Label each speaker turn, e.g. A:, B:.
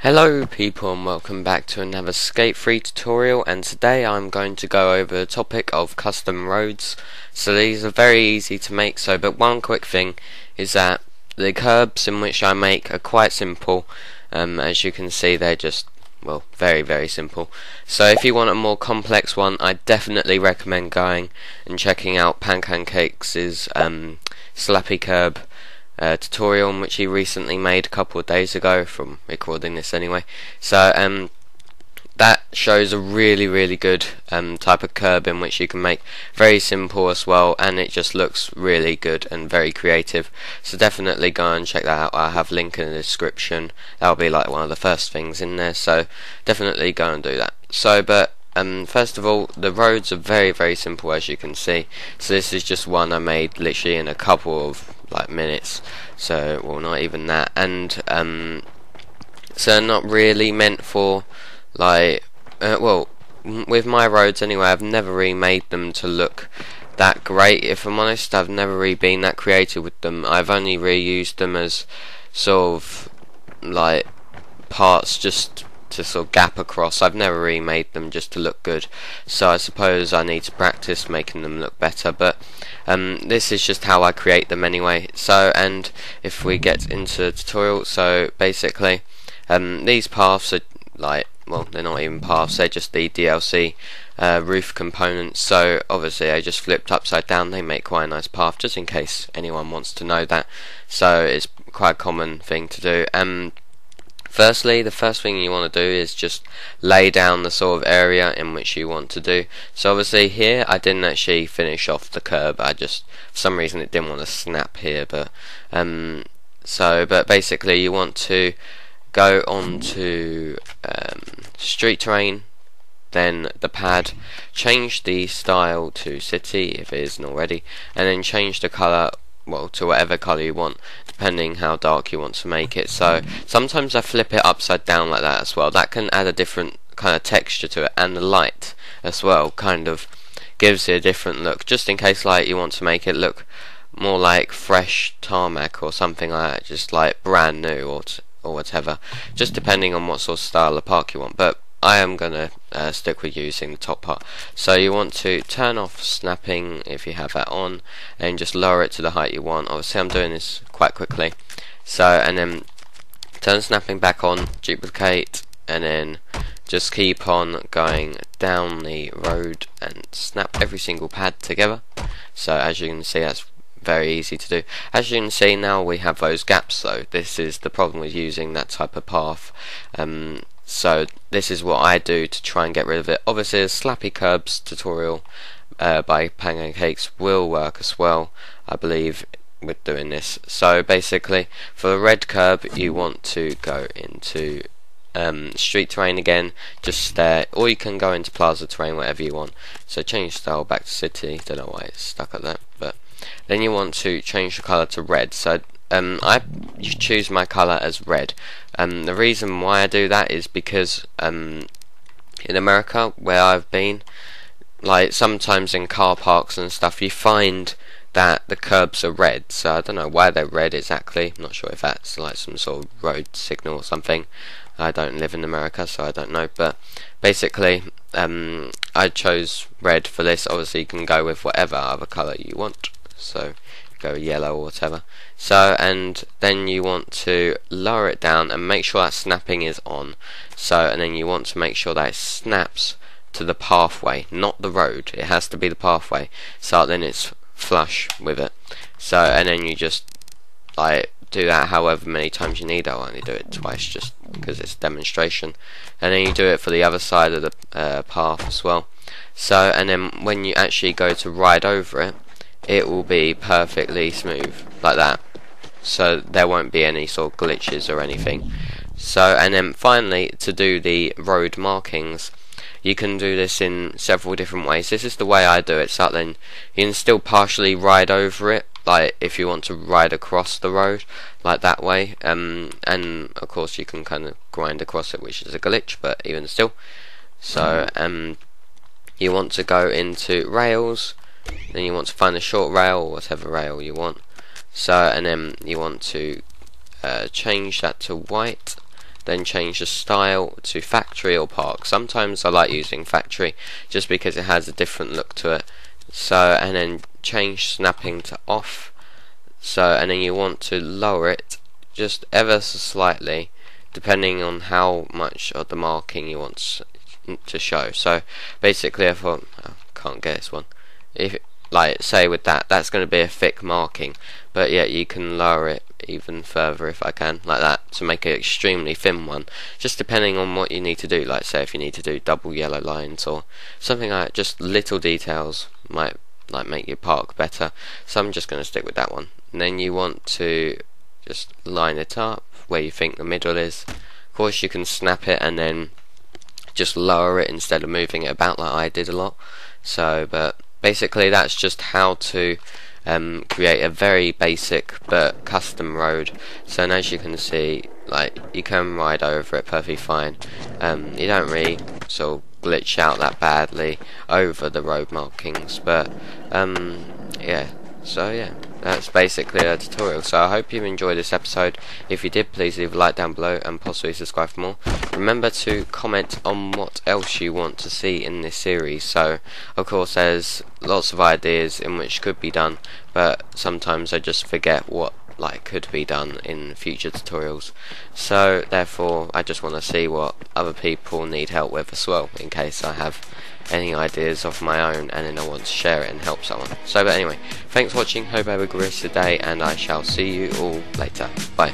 A: Hello people and welcome back to another Skate 3 tutorial, and today I'm going to go over the topic of custom roads. So these are very easy to make, but one quick thing is that the curbs in which I make are quite simple. As you can see, they're just, well, very simple. So if you want a more complex one, I definitely recommend going and checking out Pancake's slappy curb tutorial, which he recently made a couple of days ago from recording this anyway. So that shows a really good type of curb in which you can make, very simple as well, and it just looks really good and very creative. So definitely go and check that out. I'll have a link in the description. That'll be like one of the first things in there, so definitely go and do that. First of all, the roads are very simple, as you can see. So this is just one I made literally in a couple of minutes, so well, not even that. And so not really meant for well, with my roads anyway, I've never really made them to look that great. If I'm honest, I've never really been that creative with them. I've only really used them as sort of parts just to sort of gap across. I've never really made them just to look good, so I suppose I need to practice making them look better, but this is just how I create them anyway. So, and if we get into the tutorial, so basically these paths are well, they're not even paths, they're just the DLC roof components. So obviously I just flipped upside down. They make quite a nice path, just in case anyone wants to know that. So it's quite a common thing to do. Firstly, the first thing you want to do is just lay down the sort of area in which you want to do. So obviously here I didn't actually finish off the curb. I just, for some reason, it didn't want to snap here. But basically you want to go on to street terrain, then the pad, change the style to city if it isn't already, and then change the colour, well, to whatever colour you want, depending how dark you want to make it. So sometimes I flip it upside down like that as well. That can add a different kind of texture to it, and the light as well kind of gives it a different look, just in case you want to make it look more like fresh tarmac or something like that, just like brand new or whatever, just depending on what sort of style of park you want. But I am going to stick with using the top part. So you want to turn off snapping if you have that on, and just lower it to the height you want. Obviously I'm doing this quite quickly. So, and then turn snapping back on, duplicate, and then just keep on going down the road and snap every single pad together. So as you can see, that's very easy to do. As you can see now, we have those gaps, though. This is the problem with using that type of path. So this is what I do to try and get rid of it. Obviously a slappy curbs tutorial by Pancakes will work as well, I believe, with doing this. So basically for the red curb you want to go into street terrain again, just there, or you can go into plaza terrain, whatever you want. So change style back to city, don't know why it's stuck at that, but then you want to change the colour to red. So I choose my colour as red. The reason why I do that is because in America, where I've been, sometimes in car parks and stuff, you find that the curbs are red. So I don't know why they're red exactly. I'm not sure if that's some sort of road signal or something. I don't live in America, so I don't know. But basically, I chose red for this. Obviously, you can go with whatever other colour you want. So go yellow or whatever. So, and then you want to lower it down and make sure that snapping is on. So, and then you want to make sure that it snaps to the pathway, not the road. It has to be the pathway, so then it's flush with it. So, and then you just do that however many times you need. I'll only do it twice just because it's a demonstration. And then you do it for the other side of the path as well. So, and then when you actually go to ride over it, it will be perfectly smooth like that, so there won't be any sort of glitches or anything. So, and then finally, to do the road markings, you can do this in several different ways. This is the way I do it. So then you can still partially ride over it, if you want to ride across the road that way, and of course you can kind of grind across it, which is a glitch, but even still. So you want to go into rails, then you want to find a short rail or whatever rail you want. So, and then you want to change that to white, then change the style to factory or park. Sometimes I like using factory just because it has a different look to it. So, and then change snapping to off. So, and then you want to lower it just ever so slightly, depending on how much of the marking you want to show. So basically, if I can't get this one, if like say with that's going to be a thick marking, but yet you can lower it even further if I can, like that, to make an extremely thin one, just depending on what you need to do. Like say if you need to do double yellow lines or something like that, just little details might like make your park better. So I'm just going to stick with that one. And then you want to just line it up where you think the middle is. Of course you can snap it and then just lower it instead of moving it about like I did a lot. So, but basically that's just how to create a very basic but custom road. So, and as you can see, like you can ride over it perfectly fine. You don't really sort of glitch out that badly over the road markings, but yeah. So yeah, that's basically a tutorial. So I hope you enjoyed this episode. If you did, please leave a like down below and possibly subscribe for more. Remember to comment on what else you want to see in this series. So of course there's lots of ideas in which could be done, but sometimes I just forget what like could be done in future tutorials. So therefore I just want to see what other people need help with as well, in case I have any ideas of my own and then I want to share it and help someone. So but anyway, thanks for watching, hope you have a great day, and I shall see you all later. Bye.